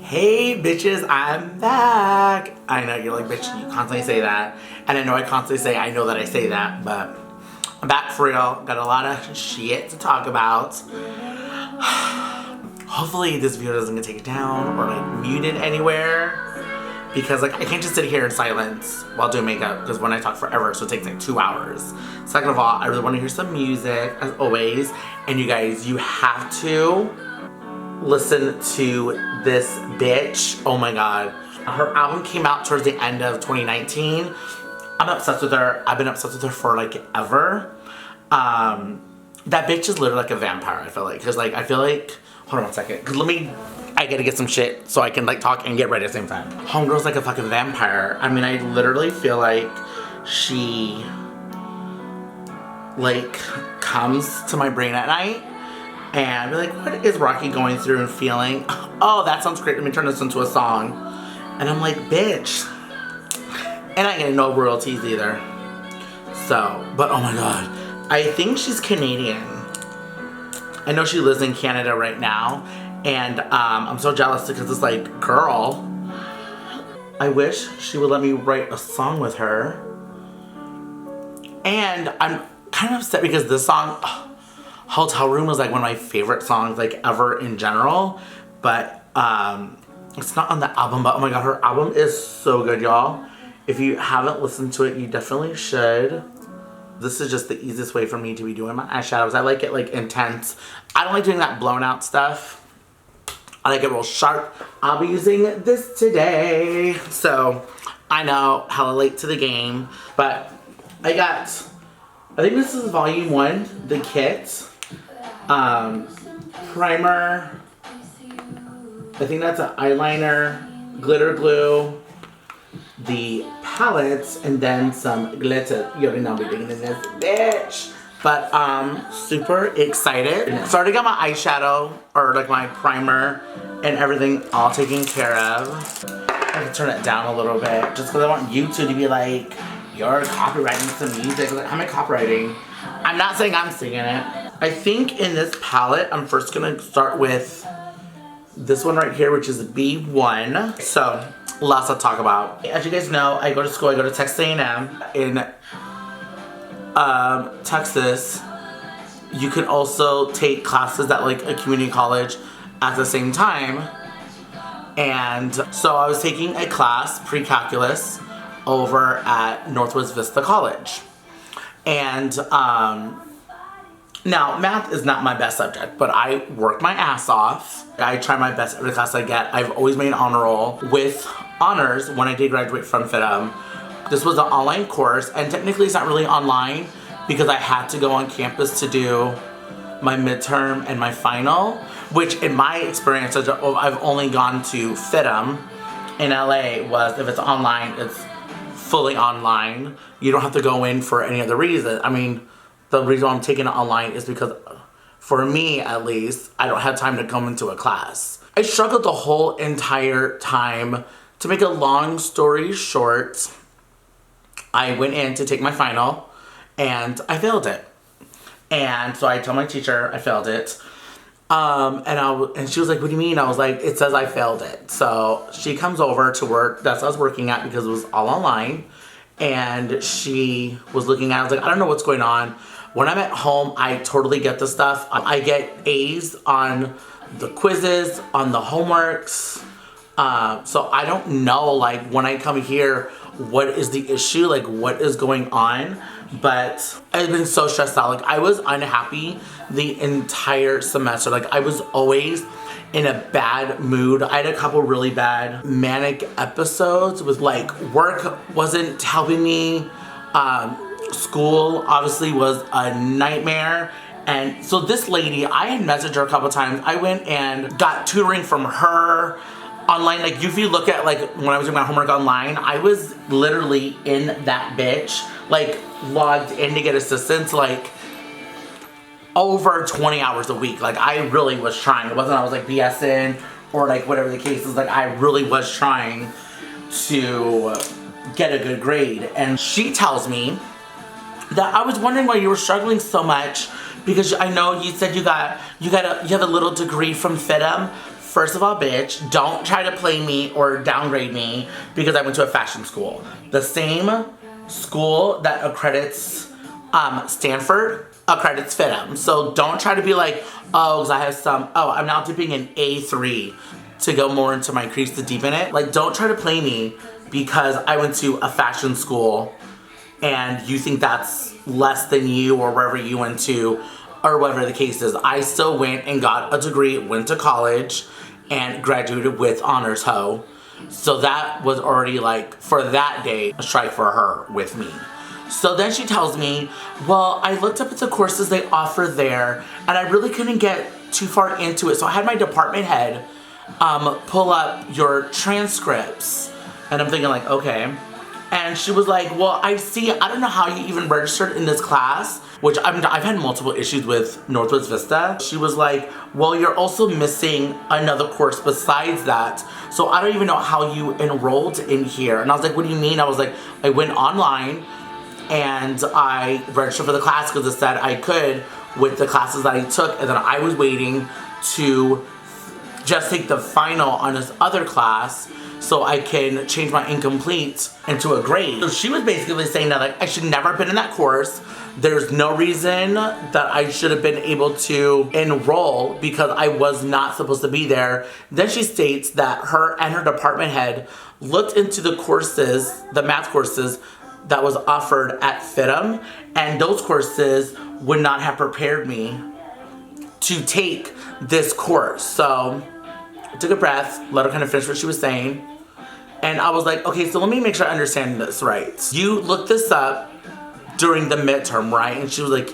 Hey bitches, I'm back. I know you're like, bitch, you constantly say that. And I know I constantly say, I know that I say that, but I'm back for real. Got a lot of shit to talk about. Hopefully this video doesn't get taken down or like muted anywhere. Because like I can't just sit here in silence while doing makeup because when I talk forever, so it takes like 2 hours. Second of all, I really want to hear some music as always. And you guys, you have to listen to this bitch. Oh my god. Her album came out towards the end of 2019. I'm obsessed with her. I've been obsessed with her for like ever. That bitch is literally like a vampire, I feel like. Cause like, I feel like, hold on one second. Cause I gotta get some shit so I can like talk and get ready at the same time. Homegirl's like a fucking vampire. I mean, I literally feel like she like comes to my brain at night and be like, what is Rocky going through and feeling? Oh, that sounds great. Let me turn this into a song. And I'm like, bitch. And I ain't getting no royalties either. So, but oh my god. I think she's Canadian. I know she lives in Canada right now. And I'm so jealous because it's like, girl, I wish she would let me write a song with her. And I'm kind of upset because this song, Hotel Room was like one of my favorite songs like ever in general. But it's not on the album, but oh my god, her album is so good, y'all. If you haven't listened to it, you definitely should. This is just the easiest way for me to be doing my eyeshadows. I like it like intense. I don't like doing that blown out stuff. I like it real sharp. I'll be using this today. So, I know, hella late to the game. But I think this is volume 1, the kit. Primer. I think that's an eyeliner, glitter glue, the palettes, and then some glitter. You already know I'm doing this, bitch. But super excited. So I already got my eyeshadow, or like my primer, and everything all taken care of. I have to turn it down a little bit, just because I want YouTube to be like, you're copywriting some music. Like, how am I copywriting? I'm not saying I'm singing it. I think in this palette, I'm first gonna start with this one right here, which is B1. So, lots to talk about. As you guys know, I go to school, I go to Texas A&M in Texas. You can also take classes at like a community college at the same time. And so I was taking a class, pre-calculus, over at Northwest Vista College. And now, math is not my best subject, but I work my ass off. I try my best every class I get. I've always made an honor roll with honors when I did graduate from FITM. This was an online course, and technically it's not really online because I had to go on campus to do my midterm and my final, which in my experience, I've only gone to FITM in LA, was if it's online, it's fully online. You don't have to go in for any other reason. I mean, the reason I'm taking it online is because, for me at least, I don't have time to come into a class. I struggled the whole entire time. To make a long story short, I went in to take my final, and I failed it. And so I told my teacher I failed it. And she was like, what do you mean? I was like, it says I failed it. So she comes over to work, that's what I was working at because it was all online. And she was looking at it, I was like, I don't know what's going on. When I'm at home, I totally get the stuff. I get A's on the quizzes, on the homeworks. So I don't know, like, when I come here, what is the issue? Like, what is going on? But I've been so stressed out. Like, I was unhappy the entire semester. Like, I was always in a bad mood. I had a couple really bad manic episodes with, like, work wasn't helping me. School obviously was a nightmare. And so this lady, I had messaged her a couple times. I went and got tutoring from her online. Like, if you look at, like, when I was doing my homework online, I was literally in that bitch, like, logged in to get assistance, like, over 20 hours a week. Like, I really was trying. It wasn't I was, like, BSing or, like, whatever the case is. Like, I really was trying to get a good grade. And she tells me that I was wondering why you were struggling so much because I know you said you have a little degree from FITM first of all, bitch, don't try to play me or downgrade me because I went to a fashion school. The same school that accredits Stanford accredits FITM. So don't try to be like, oh, because I have I'm now dipping in A3 to go more into my crease to deepen it. Like, don't try to play me because I went to a fashion school and you think that's less than you or wherever you went to or whatever the case is. I still went and got a degree, went to college, and graduated with honors, ho. So that was already like, for that day, a strike for her with me. So then she tells me, well, I looked up at the courses they offer there and I really couldn't get too far into it. So I had my department head pull up your transcripts. And I'm thinking like, okay. And she was like, well, I don't know how you even registered in this class, which I've had multiple issues with Northwest Vista. She was like, well, you're also missing another course besides that. So I don't even know how you enrolled in here. And I was like, what do you mean? I was like, I went online and I registered for the class because it said I could with the classes that I took. And then I was waiting to just take the final on this other class so I can change my incomplete into a grade. So she was basically saying that like I should never have been in that course. There's no reason that I should have been able to enroll because I was not supposed to be there. Then she states that her and her department head looked into the courses, the math courses that was offered at FITM, and those courses would not have prepared me to take this course. So I took a breath, let her kind of finish what she was saying. And I was like, okay, so let me make sure I understand this right. You looked this up during the midterm, right? And she was like,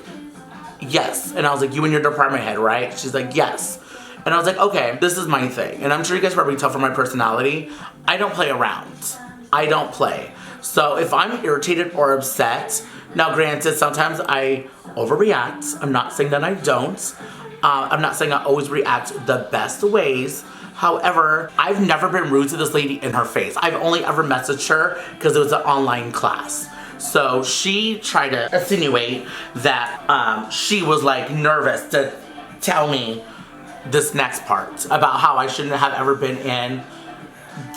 yes. And I was like, you and your department head, right? She's like, yes. And I was like, okay, this is my thing. And I'm sure you guys probably tell from my personality, I don't play around. I don't play. So if I'm irritated or upset, now granted, sometimes I overreact. I'm not saying that I don't. I'm not saying I always react the best ways. However, I've never been rude to this lady in her face. I've only ever messaged her because it was an online class. So she tried to insinuate that she was like nervous to tell me this next part about how I shouldn't have ever been in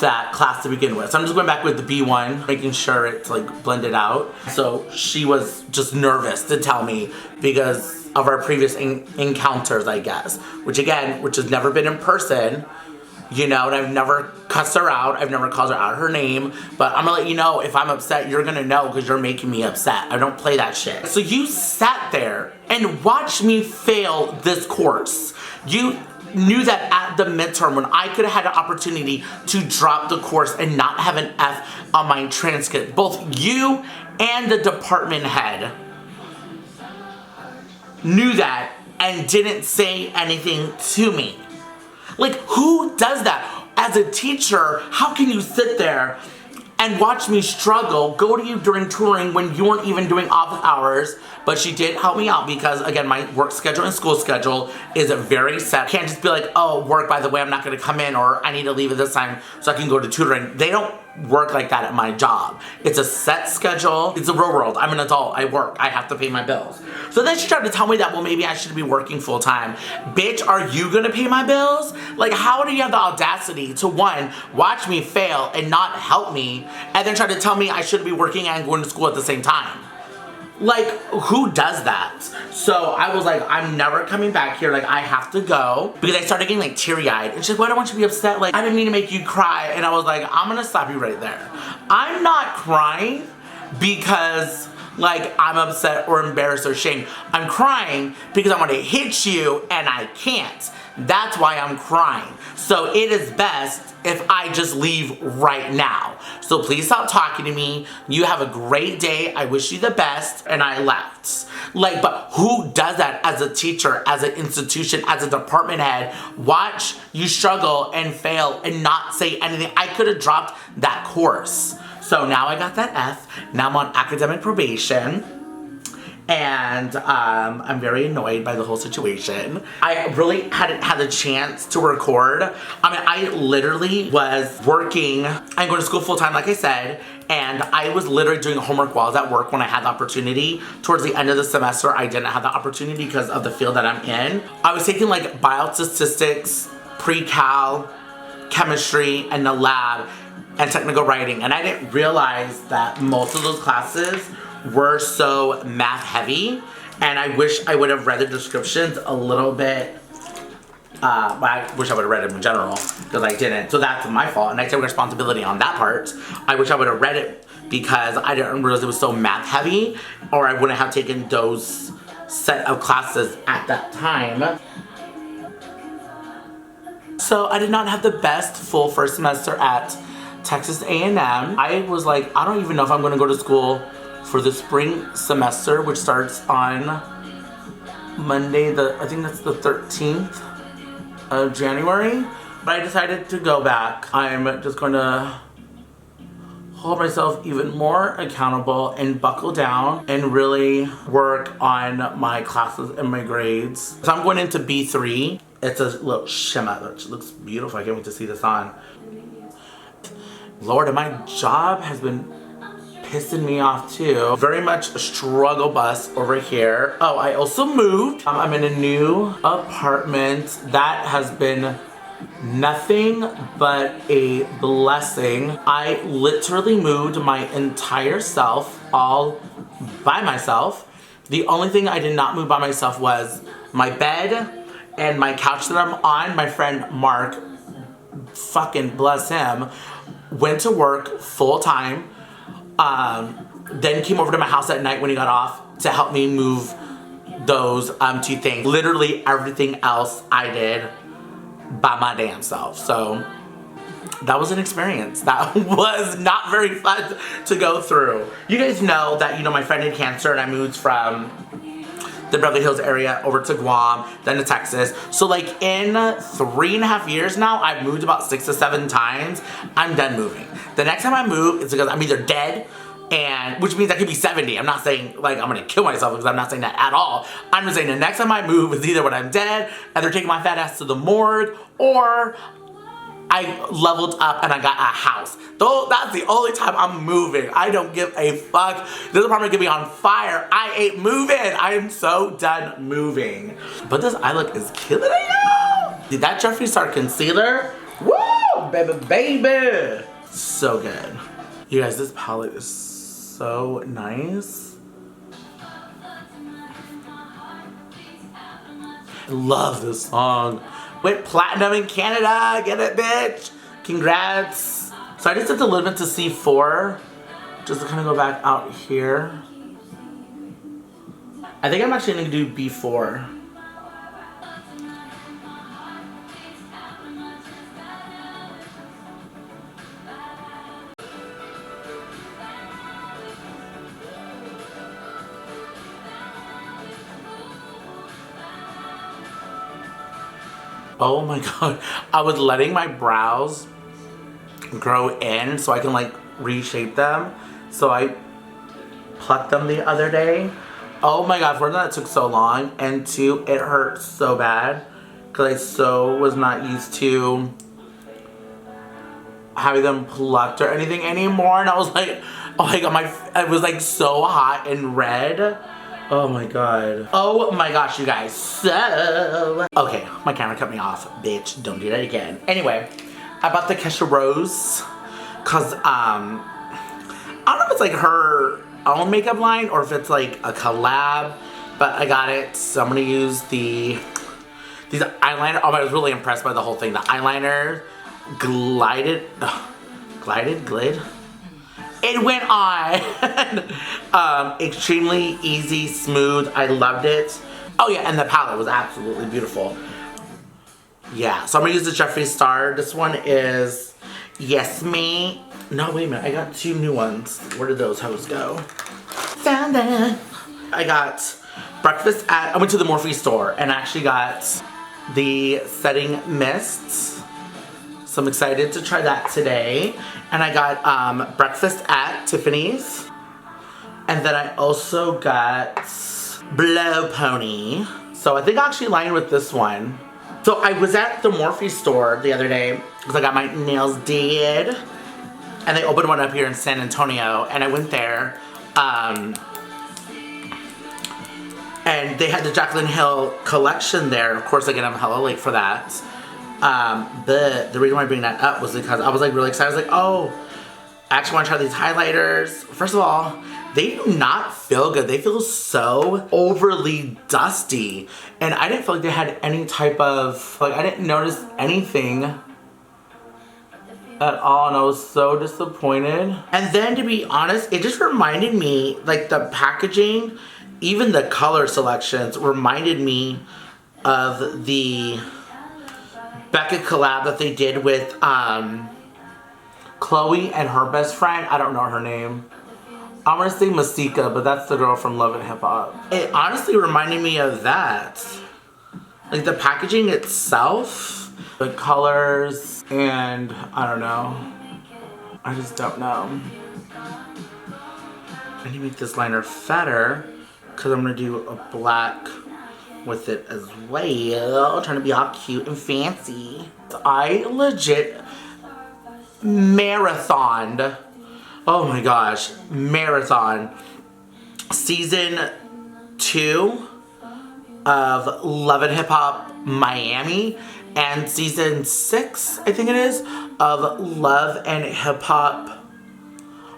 that class to begin with. So I'm just going back with the B1, making sure it's like blended out. So she was just nervous to tell me because of our previous encounters, I guess. Which has never been in person, you know, and I've never cussed her out. I've never called her out her name. But I'm gonna let you know if I'm upset, you're gonna know because you're making me upset. I don't play that shit. So you sat there and watched me fail this course. You knew that at the midterm when I could have had an opportunity to drop the course and not have an F on my transcript. Both you and the department head knew that and didn't say anything to me. Like, who does that? As a teacher, how can you sit there and watch me struggle, go to you during touring when you weren't even doing office hours? But she did help me out because, again, my work schedule and school schedule is very set. I can't just be like, oh, work, by the way, I'm not gonna come in, or I need to leave at this time so I can go to tutoring. They don't work like that at my job. It's a set schedule. It's a real world. I'm an adult. I work. I have to pay my bills. So then she tried to tell me that, well, maybe I should be working full time. Bitch, are you gonna pay my bills? Like, how do you have the audacity to, one, watch me fail and not help me, and then try to tell me I shouldn't be working and going to school at the same time? Like, who does that? So I was like, I'm never coming back here. Like, I have to go. Because I started getting like teary-eyed. And she's like, well, I don't want you to be upset. Like, I didn't mean to make you cry. And I was like, I'm gonna stop you right there. I'm not crying because like I'm upset or embarrassed or ashamed. I'm crying because I want to hit you and I can't. That's why I'm crying. So it is best if I just leave right now. So please stop talking to me. You have a great day. I wish you the best. And I left. Like, but who does that as a teacher, as an institution, as a department head? Watch you struggle and fail and not say anything. I could have dropped that course. So now I got that F. Now I'm on academic probation. And I'm very annoyed by the whole situation. I really hadn't had the chance to record. I mean, I literally was working. I'm going to school full time, like I said, and I was literally doing homework while I was at work when I had the opportunity. Towards the end of the semester, I didn't have the opportunity because of the field that I'm in. I was taking like biostatistics pre-cal, chemistry, and the lab, and technical writing. And I didn't realize that most of those classes were so math heavy. And I wish I would have read the descriptions a little bit. I wish I would have read them in general, because I didn't. So that's my fault, and I take responsibility on that part. I wish I would have read it because I didn't realize it was so math heavy, or I wouldn't have taken those set of classes at that time. So I did not have the best full first semester at Texas A&M. I was like, I don't even know if I'm gonna go to school for the spring semester, which starts on Monday, I think that's the 13th of January. But I decided to go back. I'm just gonna hold myself even more accountable and buckle down and really work on my classes and my grades. So I'm going into B3. It's a little shimmer, which looks beautiful. I can't wait to see this on. Lord, and my job has been pissing me off too. Very much a struggle bus over here. Oh, I also moved. I'm in a new apartment. That has been nothing but a blessing. I literally moved my entire self all by myself. The only thing I did not move by myself was my bed and my couch that I'm on. My friend Mark, fucking bless him, went to work full time. Then came over to my house at night when he got off to help me move those two things. Literally everything else I did by my damn self. So that was an experience. That was not very fun to go through. You guys know that, my friend had cancer and I moved from the Beverly Hills area over to Guam, then to Texas. So like in 3.5 years now, I've moved about 6 to 7 times. I'm done moving. The next time I move, it's because I'm either dead, and which means I could be 70. I'm not saying like I'm gonna kill myself, because I'm not saying that at all. I'm just saying the next time I move is either when I'm dead and they're taking my fat ass to the morgue, or I leveled up and I got a house. Though that's the only time I'm moving. I don't give a fuck. This apartment could be on fire. I ain't moving. I am so done moving. But this eye look is killing it, y'all. Did that Jeffree Star concealer? Woo, baby. So good. You guys, this palette is so nice. I love this song. Went platinum in Canada. Get it, bitch. Congrats. So I just did the little bit to C4. Just to kind of go back out here. I think I'm actually going to do B4. Oh my god, I was letting my brows grow in so I can like reshape them. So I plucked them the other day. Oh my god, for that took so long, and 2, it hurt so bad because I was not used to having them plucked or anything anymore. And I was like, oh my god, it was like so hot and red. Oh my god. Oh my gosh, you guys. So, okay, my camera cut me off. Bitch, don't do that again. Anyway, I bought the Kesha Rose because, I don't know if it's like her own makeup line or if it's like a collab, but I got it. So I'm gonna use these eyeliner. Oh, I was really impressed by the whole thing. The eyeliner glid. It went on. Extremely easy, smooth. I loved it. Oh yeah, and the palette was absolutely beautiful. Yeah, so I'm gonna use the Jeffree Star. This one is Yes Me. No, wait a minute. I got 2 new ones. Where did those hoes go? Found them. I got breakfast at, I went to the Morphe store and actually got the setting mists. So I'm excited to try that today. And I got breakfast at Tiffany's. And then I also got Blow Pony. So I think I actually lined with this one. So I was at the Morphe store the other day because I got my nails did. And they opened one up here in San Antonio. And I went there. And they had the Jaclyn Hill collection there. Of course, again, I'm hella late for that. But the reason why I bring that up was because I was like really excited. I was like, oh, I actually want to try these highlighters. First of all, they do not feel good. They feel so overly dusty. And I didn't feel like they had any type of, like I didn't notice anything at all, and I was so disappointed. And then to be honest, it just reminded me, like the packaging, even the color selections reminded me of the Becca collab that they did with Chloe and her best friend. I don't know her name. I'm gonna say Masika, but that's the girl from Love and Hip Hop. It honestly reminded me of that. Like the packaging itself, the colors, and I don't know. I just don't know. I need to make this liner fatter because I'm gonna do a black with it as well. Trying to be all cute and fancy. I legit marathoned. Oh my gosh, marathon season 2 of Love and Hip Hop Miami and season 6, I think it is, of Love and Hip Hop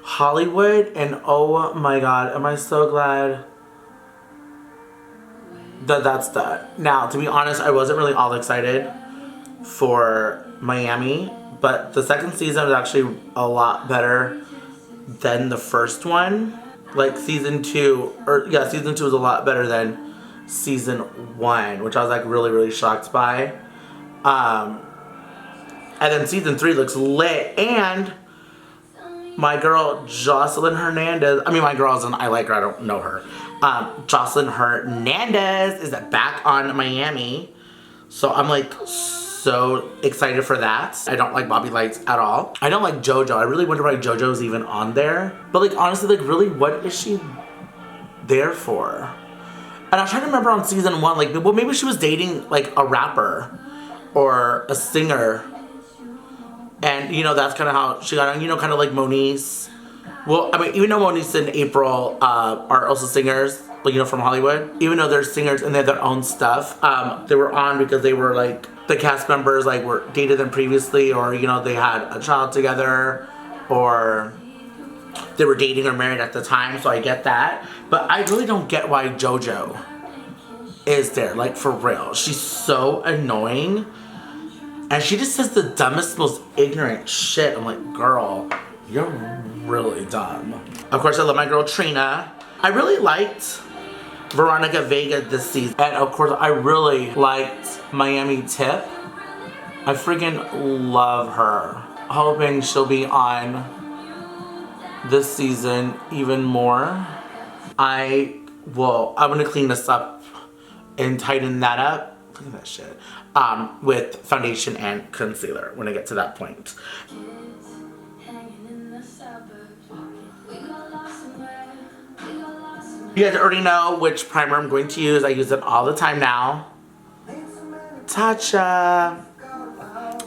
Hollywood. And oh my god, am I so glad that that's that. Now, to be honest, I wasn't really all excited for Miami, but the second season was actually a lot better than the first one. Like season 2 was a lot better than season 1, which I was like really shocked by. And then season 3 looks lit, and my girl Jocelyn Hernandez, I mean my girl isn't, I like her, I don't know her. Jocelyn Hernandez is back on Miami, so I'm like so excited for that. I don't like Bobby Lights at all. I don't like JoJo. I really wonder why JoJo's even on there. But like honestly, like really, what is she there for? And I was trying to remember on season 1, like, well, maybe she was dating like a rapper or a singer. And you know, that's kind of how she got on, you know, kind of like Moniece. Well, I mean, even though Moniece and April are also singers, like, you know, from Hollywood, even though they're singers and they have their own stuff, they were on because they were like, the cast members like were dated them previously, or you know, they had a child together, or they were dating or married at the time, so I get that. But I really don't get why JoJo is there, like for real. She's so annoying. And she just says the dumbest, most ignorant shit. I'm like, girl, you're really dumb. Of course, I love my girl Trina. I really liked Veronica Vega this season. And of course, I really liked Miami Tip. I freaking love her. Hoping she'll be on this season even more. I'm gonna clean this up and tighten that up. Look at that shit. With foundation and concealer when I get to that point. You guys already know which primer I'm going to use. I use it all the time now. Tatcha.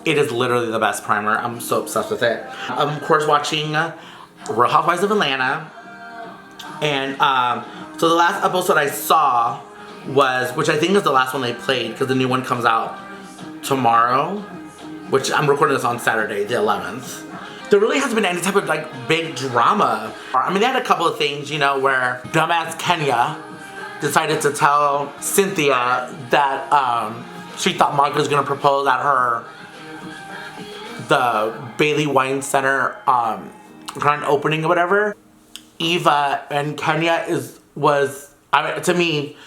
It is literally the best primer. I'm so obsessed with it. I'm of course watching Real Housewives of Atlanta. And so the last episode I saw was, which I think is the last one they played because the new one comes out tomorrow, which I'm recording this on Saturday, the 11th. There really hasn't been any type of like big drama. I mean, they had a couple of things, you know, where dumbass Kenya decided to tell Cynthia that she thought Monica was gonna propose at the Bailey Wine Center grand opening or whatever. Eva and Kenya to me,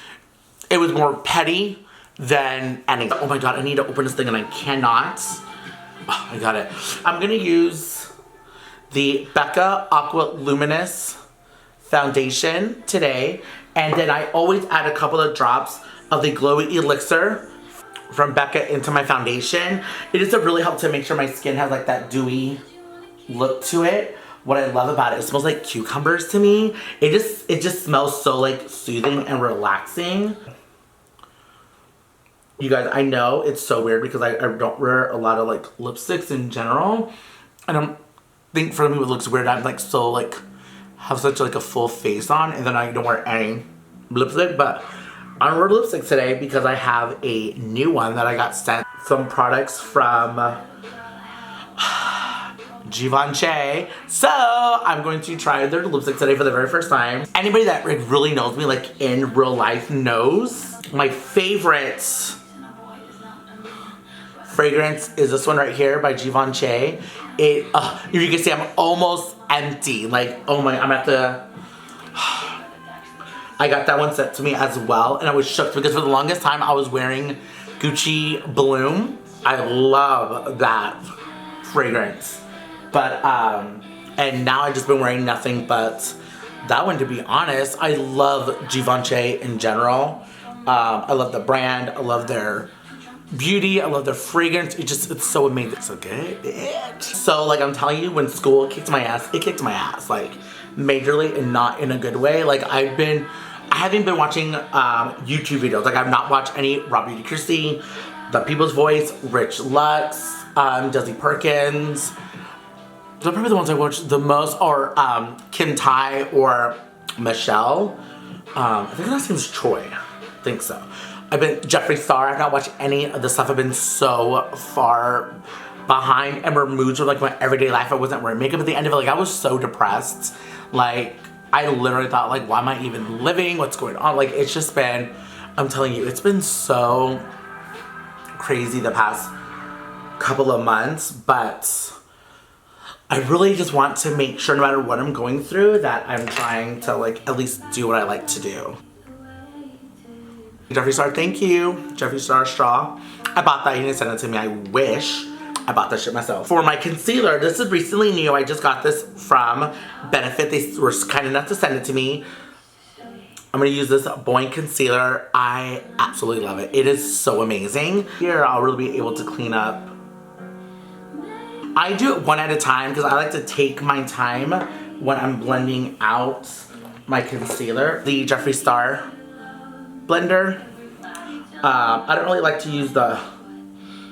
it was more petty than anything. Oh my god, I need to open this thing and I cannot. Oh, I got it. I'm gonna use the Becca Aqua Luminous foundation today, and then I always add a couple of drops of the Glowy Elixir from Becca into my foundation. It just really helps to make sure my skin has like that dewy look to it. What I love about it smells like cucumbers to me. It just smells so like soothing and relaxing. You guys, I know it's so weird because I don't wear a lot of like lipsticks in general, and I think for me it looks weird. I'm like so like have such like a full face on, and then I don't wear any lipstick. But on Word Lipstick today because I have a new one that I got sent. Some products from Givenchy. So I'm going to try their lipstick today for the very first time. Anybody that really knows me, like in real life, knows my favorite fragrance is this one right here by Givenchy. It, if you can see, I'm almost empty. Like, oh my, I'm at the. I got that one sent to me as well, and I was shocked because for the longest time I was wearing Gucci Bloom. I love that fragrance. But, and now I've just been wearing nothing but that one, to be honest. I love Givenchy in general. I love the brand. I love their beauty. I love their fragrance. It's so amazing. So good, bitch. So, like, I'm telling you, when school kicked my ass, it kicked my ass. Like, majorly and not in a good way. Like, I haven't been watching YouTube videos. Like, I've not watched any Raw Beauty Christie, The People's Voice, Rich Lux, Desi Perkins. Those are probably the ones I watch the most, or Kim Tai or Michelle. I think her last name is Choi. I think so. I've been Jeffree Star. I've not watched any of the stuff. I've been so far behind and removed from like my everyday life. I wasn't wearing makeup at the end of it. Like, I was so depressed. Like, I literally thought, like, why am I even living? What's going on? Like, it's just been, I'm telling you, it's been so crazy the past couple of months. But I really just want to make sure, no matter what I'm going through, that I'm trying to, like, at least do what I like to do. Jeffree Star, thank you. Jeffree Star straw. I bought that. You didn't send it to me. I wish I bought that shit myself. For my concealer, this is recently new. I just got this from Benefit. They were kind enough to send it to me. I'm going to use this Boing concealer. I absolutely love it. It is so amazing. Here, I'll really be able to clean up. I do it one at a time because I like to take my time when I'm blending out my concealer. The Jeffree Star blender. I don't really like to use the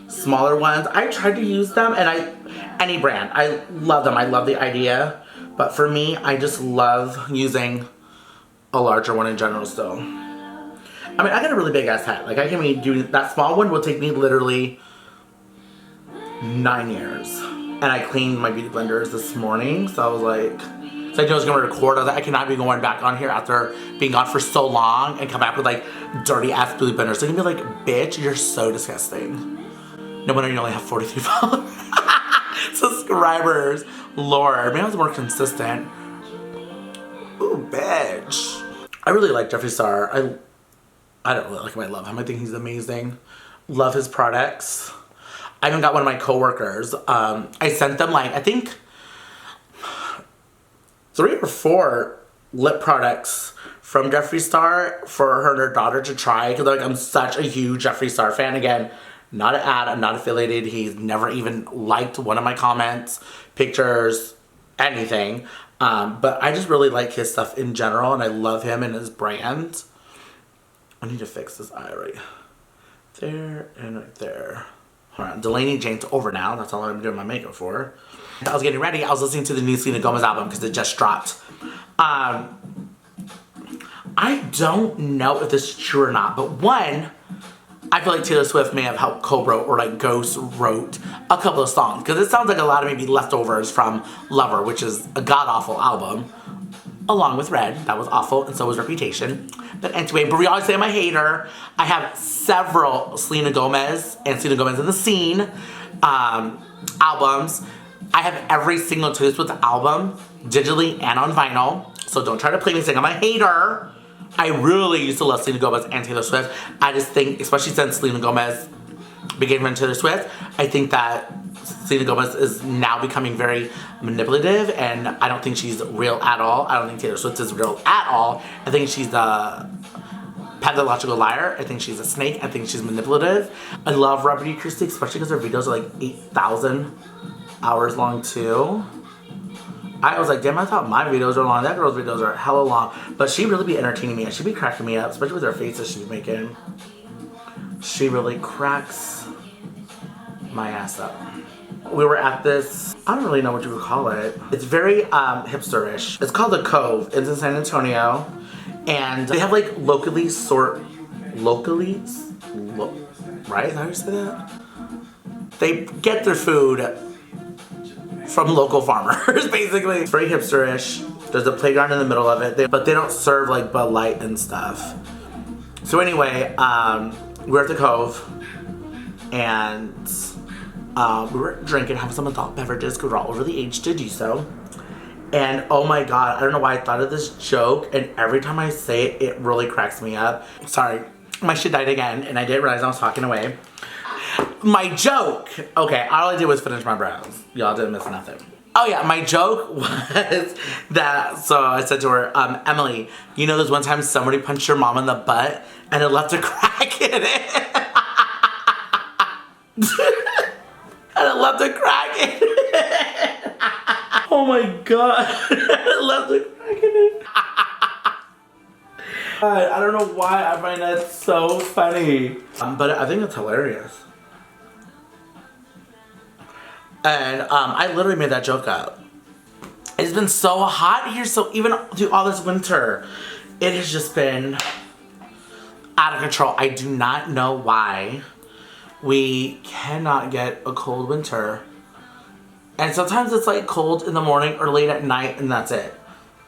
smaller ones. I tried to use them, and any brand. I love them. I love the idea. But for me, I just love using a larger one in general still. I mean, I got a really big ass head. Like, I can be doing that small one will take me literally 9 years. And I cleaned my beauty blenders this morning, so I was like, so I knew I was gonna record. I was like, I cannot be going back on here after being gone for so long and come back with like dirty ass beauty blenders. They're gonna be like, bitch, you're so disgusting. No wonder you only have 43 followers. Subscribers. Lord, maybe I was more consistent. Ooh, bitch. I really like Jeffree Star. I don't really like him. I love him. I think he's amazing. Love his products. I even got one of my coworkers. I sent them like, I think 3 or 4 lip products from Jeffree Star for her and her daughter to try. Because like, I'm such a huge Jeffree Star fan. Again, not an ad. I'm not affiliated. He's never even liked one of my comments, pictures, anything. But I just really like his stuff in general. And I love him and his brand. I need to fix this eye right there and right there. Hold on. Delaney Jane's over now. That's all I'm doing my makeup for. I was getting ready. I was listening to the new Selena Gomez album because it just dropped. I don't know if this is true or not, but one, I feel like Taylor Swift may have helped co-wrote or like ghost wrote a couple of songs because it sounds like a lot of maybe leftovers from Lover, which is a god-awful album, along with Red. That was awful, and so was Reputation. But anyway, but we always say I'm a hater. I have several Selena Gomez and Selena Gomez in the Scene albums. I have every single Taylor Swift album digitally and on vinyl. So don't try to play me saying I'm a hater. I really used to love Selena Gomez and Taylor Swift. I just think, especially since Selena Gomez became from Taylor Swift, I think that Selena Gomez is now becoming very manipulative, and I don't think she's real at all. I don't think Taylor Swift is real at all. I think she's a pathological liar. I think she's a snake. I think she's manipulative. I love Raw Beauty Christie, especially because her videos are like 8,000 hours long too. I was like, damn, I thought my videos were long. That girl's videos are hella long. But she really be entertaining me. She be cracking me up, especially with her faces she be making. She really cracks my ass up. We were at this, I don't really know what you would call it. It's very hipsterish. It's called The Cove. It's in San Antonio. And they have like locally sourced locally, right? Is that how you say that? They get their food from local farmers, basically. It's very hipsterish. There's a playground in the middle of it, but they don't serve like Bud Light and stuff. So anyway, we're at the Cove, and we were drinking, having some adult beverages because we're all over the age to do so. And oh my god, I don't know why I thought of this joke, and every time I say it, it really cracks me up. Sorry, my shit died again, and I didn't realize I was talking away. My joke! Okay, all I did was finish my brows. Y'all didn't miss nothing. Oh yeah, my joke was that, so I said to her, Emily, you know there's one time somebody punched your mom in the butt, and it left a crack in it? And it left a crack in it. Oh my god. It left a crack in it. I don't know why I find that so funny. But I think it's hilarious. And I literally made that joke up. It's been so hot here, so even through all this winter, it has just been out of control. I do not know why we cannot get a cold winter. And sometimes it's like cold in the morning or late at night and that's it.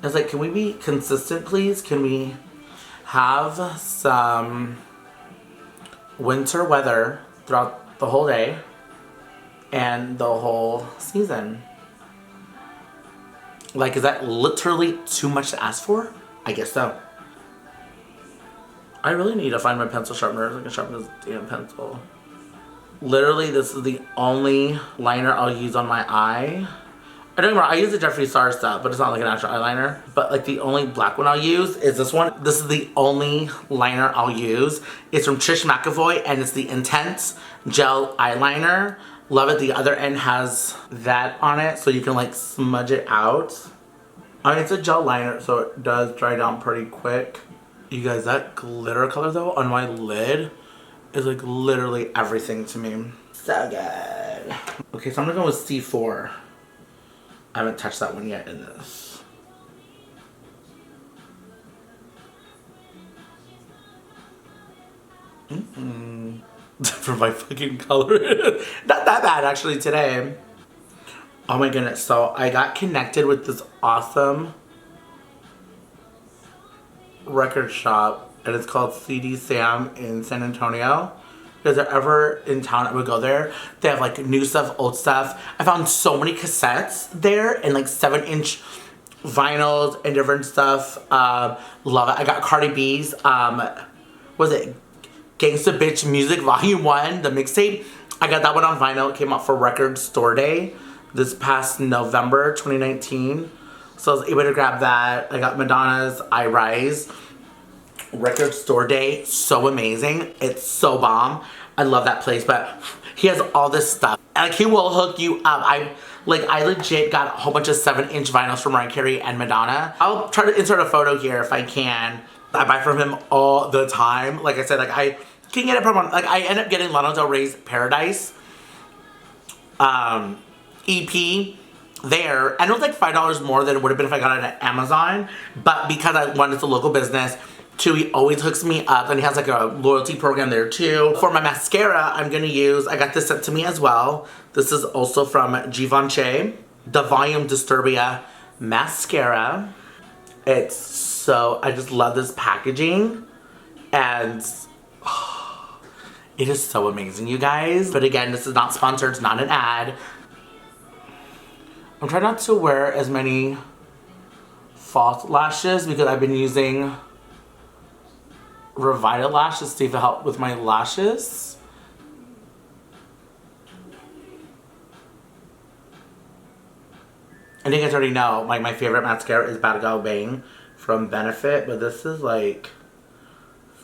It's like, can we be consistent, please? Can we have some winter weather throughout the whole day and the whole season? Like, is that literally too much to ask for? I guess so. I really need to find my pencil sharpener so I can sharpen this damn pencil. Literally, this is the only liner I'll use on my eye. I don't remember, I use the Jeffree Star stuff, but it's not like an actual eyeliner. But like the only black one I'll use is this one. This is the only liner I'll use. It's from Trish McEvoy and it's the Intense Gel Eyeliner. Love it. The other end has that on it so you can like smudge it out. I mean, it's a gel liner so it does dry down pretty quick. You guys, that glitter color though on my lid is like literally everything to me. So good. Okay, so I'm gonna go with C4. I haven't touched that one yet in this. For my fucking color. Not that bad actually today. Oh my goodness, so I got connected with this awesome record shop and it's called CD Sam in San Antonio. If they're ever in town, I would go there. They have like new stuff, old stuff. I found so many cassettes there and like 7-inch vinyls and different stuff. Love it. I got Cardi B's, was it Gangsta Bitch Music Volume 1, the mixtape. I got that one on vinyl. It came out for Record Store Day this past November 2019. So I was able to grab that. I got Madonna's I Rise. Record Store Day, so amazing. It's so bomb. I love that place, but he has all this stuff. And like, he will hook you up. I legit got a whole bunch of 7-inch vinyls from Mariah Carey and Madonna. I'll try to insert a photo here if I can. I buy from him all the time. Like I said, like I can get it from, like I end up getting Lana Del Rey's Paradise EP there. And it was like $5 more than it would have been if I got it at Amazon. But because I wanted the local business, too, he always hooks me up and he has like a loyalty program there too. For my mascara, I'm gonna use, I got this sent to me as well. This is also from Givenchy, the Volume Disturbia Mascara. It's so, I just love this packaging and oh, it is so amazing, you guys. But again, this is not sponsored, it's not an ad. I'm trying not to wear as many false lashes because I've been using Revita lashes to see if it helped with my lashes. I think you guys already know, like my favorite mascara is Bad Gal Bang from Benefit, but this is like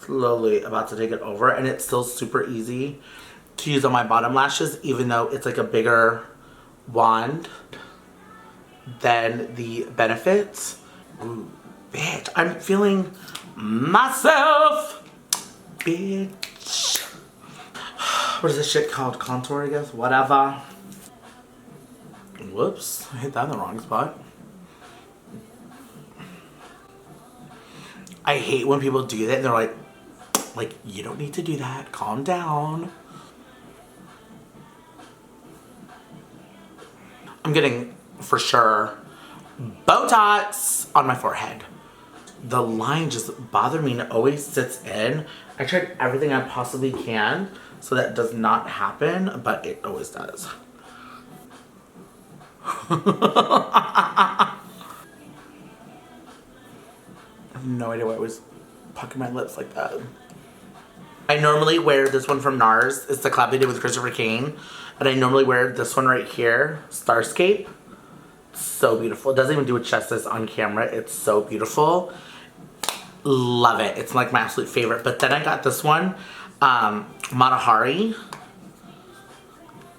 slowly about to take it over and it's still super easy to use on my bottom lashes even though it's like a bigger wand than the Benefit. Ooh, bitch, I'm feeling myself, bitch. What is this shit called? Contour, I guess? Whatever. Whoops, I hit that in the wrong spot. I hate when people do that and they're like Like, you don't need to do that. Calm down. I'm getting, for sure, Botox on my forehead. The line just bothered me and it always sits in. I tried everything I possibly can so that does not happen, but it always does. I have no idea why I was pucking my lips like that. I normally wear this one from NARS. It's the collab they did with Christopher Kane. And I normally wear this one right here, Starscape. So beautiful. It doesn't even do it justice on camera. It's so beautiful. Love it. It's like my absolute favorite. But then I got this one, Matahari.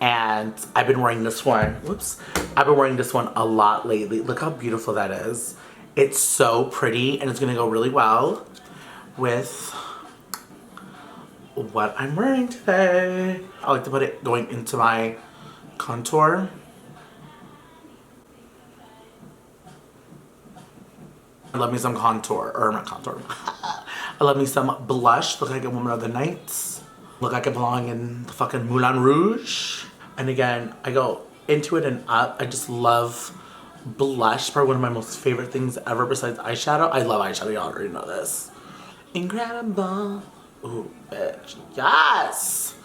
And I've been wearing this one. Whoops. I've been wearing this one a lot lately. Look how beautiful that is. It's so pretty and it's gonna go really well with what I'm wearing today. I like to put it going into my contour. I love me some contour, or not contour. I love me some blush. Look like a woman of the night. Look like I belong in the fucking Moulin Rouge. And again, I go into it and up. I just love blush. Probably one of my most favorite things ever besides eyeshadow. I love eyeshadow, y'all already know this. Incredible. Ooh, bitch. Yes!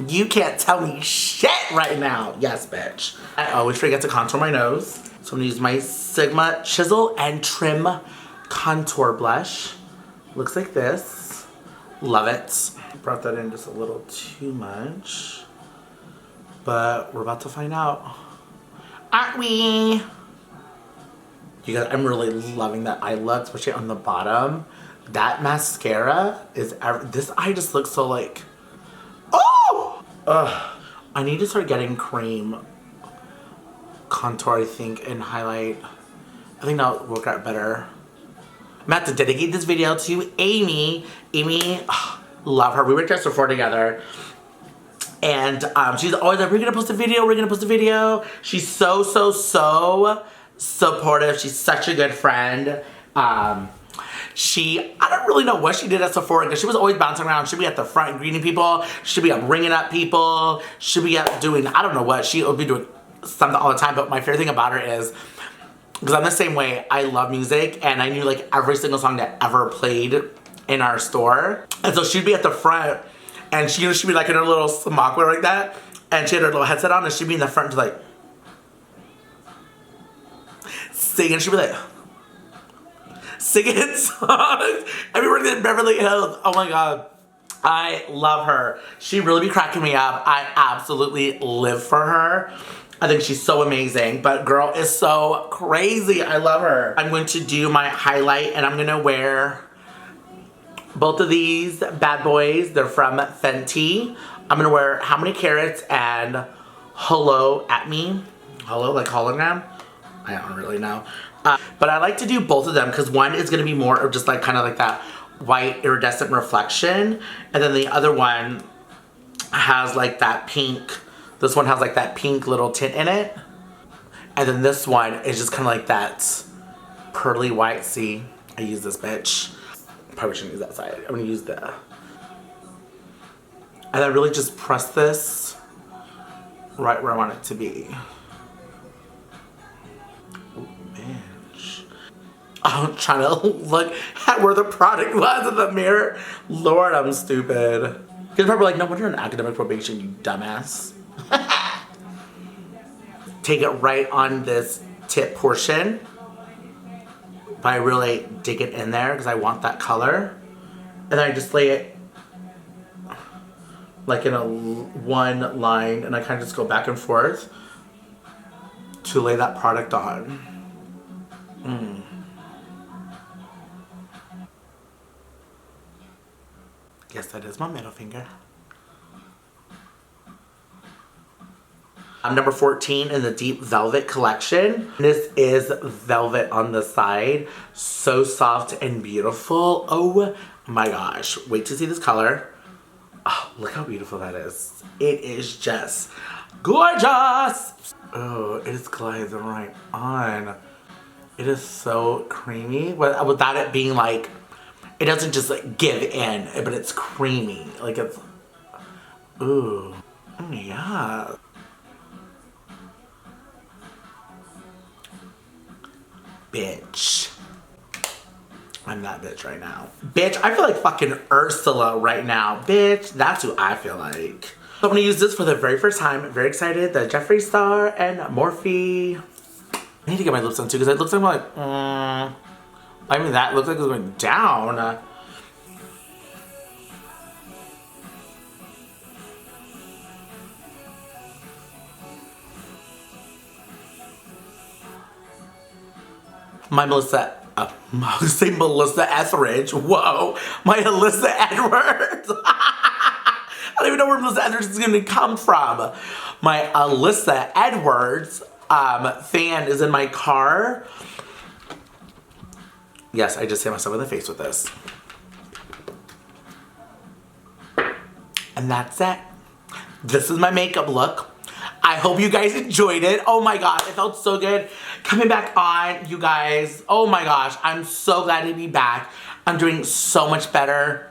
You can't tell me shit right now. Yes, bitch. I always forget to contour my nose. So I'm gonna use my Sigma Chisel and Trim Contour Blush. Looks like this. Love it. Brought that in just a little too much. But we're about to find out. Aren't we? You guys, I'm really loving that eye look, especially on the bottom. That mascara is, this eye just looks so like, oh! Ugh. I need to start getting cream contour, I think, and highlight. I think that'll work out better. I'm gonna have to dedicate this video to Amy. Amy, oh, love her. We were at Sephora together. And she's always like, we're gonna post a video, we're gonna post a video. She's so supportive. She's such a good friend. I don't really know what she did at Sephora because she was always bouncing around. She'd be at the front greeting people. She'd be up ringing up people. She'd be up doing, I don't know what. She would be doing something all the time. But my favorite thing about her is, because I'm the same way, I love music. And I knew like every single song that ever played in our store. And so she'd be at the front and she'd be like in her little smock wear like that. And she had her little headset on and she'd be in the front just like singing. She'd be like singing songs. Everywhere in Beverly Hills. Oh my God. I love her. She really be cracking me up. I absolutely live for her. I think she's so amazing. But girl is so crazy. I love her. I'm going to do my highlight and I'm going to wear both of these bad boys. They're from Fenty. I'm going to wear How Many Carats and Hello at Me. Hello, like hologram? I don't really know. But I like to do both of them because one is going to be more of just like kind of like that white iridescent reflection. And then the other one has like that pink. This one has like that pink little tint in it. And then this one is just kind of like that pearly white. See, I use this bitch. Probably shouldn't use that side. I'm going to use the... And then really just press this right where I want it to be. I'm trying to look at where the product was in the mirror. Lord, I'm stupid. You're probably like, no wonder you're on academic probation, you dumbass. Take it right on this tip portion. But I really dig it in there because I want that color. And then I just lay it like in a one line and I kind of just go back and forth to lay that product on. Yes, that is my middle finger. I'm number 14 in the Deep Velvet collection. This is velvet on the side. So soft and beautiful. Oh my gosh. Wait to see this color. Oh, look how beautiful that is. It is just gorgeous. Oh, it is gliding right on. It is so creamy without it being like It doesn't just like give in, but it's creamy. Like it's, ooh, yeah. Bitch. I'm that bitch right now. Bitch, I feel like fucking Ursula right now. Bitch, that's who I feel like. So I'm gonna use this for the very first time. I'm very excited. The Jeffree Star and Morphe. I need to get my lips done too because it looks like I'm like, I mean, that looks like it's going down. My Melissa, I was gonna say Melissa Etheridge. Whoa, my Alyssa Edwards. I don't even know where Melissa Edwards is gonna come from. My Alyssa Edwards fan is in my car. Yes, I just hit myself in the face with this. And that's it. This is my makeup look. I hope you guys enjoyed it. Oh my god, it felt so good coming back on, you guys. Oh my gosh, I'm so glad to be back. I'm doing so much better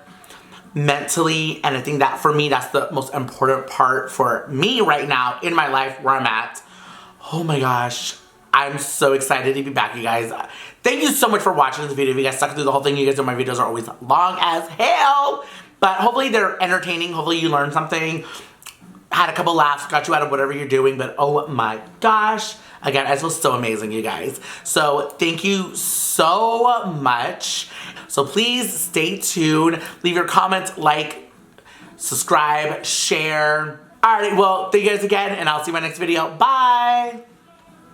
mentally, and I think that for me, that's the most important part for me right now in my life where I'm at. Oh my gosh, I'm so excited to be back, you guys. Thank you so much for watching this video. If you guys stuck through the whole thing, you guys know my videos are always long as hell, but hopefully they're entertaining. Hopefully you learned something. Had a couple laughs, got you out of whatever you're doing, but oh my gosh. Again, I feel so amazing, you guys. So thank you so much. So please stay tuned. Leave your comments, like, subscribe, share. All right, well, thank you guys again, and I'll see you in my next video. Bye.